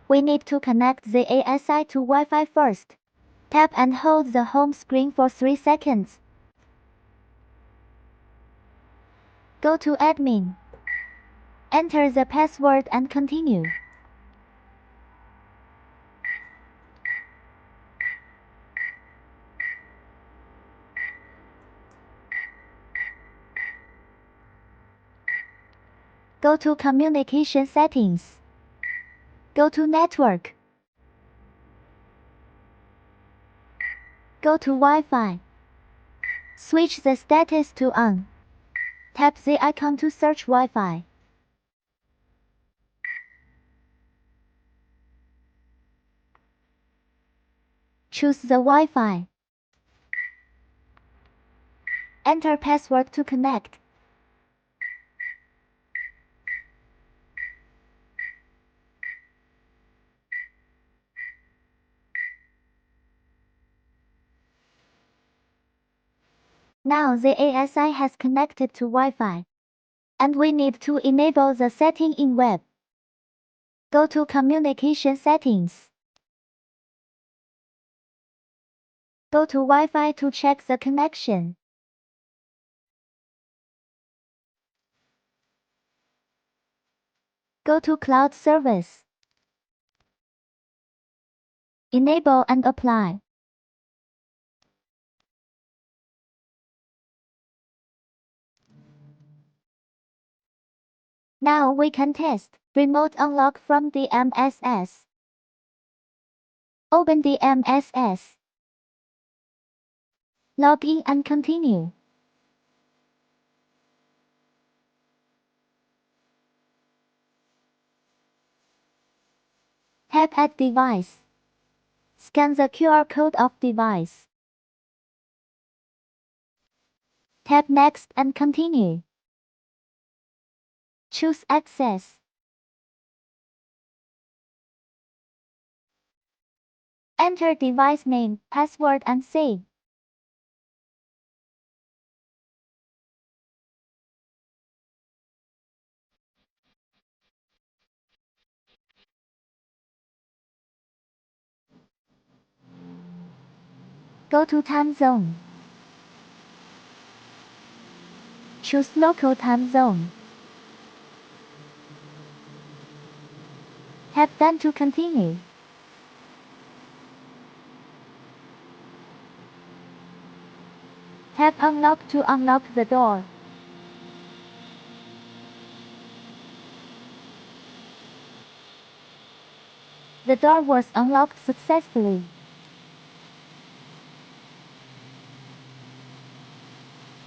We need to connect the ASI to Wi-Fi first. Tap and hold the home screen for 3 seconds. Go to Admin. Enter the password and continue. Go to Communication Settings. Go to Network. Go to Wi-Fi. Switch the status to on. Tap the icon to search Wi-Fi. Choose the Wi-Fi. Enter password to connect. Now the ASI has connected to Wi-Fi. And we need to enable the setting in Web. Go to Communication Settings. Go to Wi-Fi to check the connection. Go to Cloud Service. Enable and apply. Now we can test remote unlock from the MSS. Open the MSS. Log in and continue. Tap Add Device. Scan the QR code of device. Tap Next and continue. Choose Access. Enter device name, password and save. Go to Time Zone. Choose Local Time Zone. Tap Done to continue. Tap Unlock to unlock the door. The door was unlocked successfully.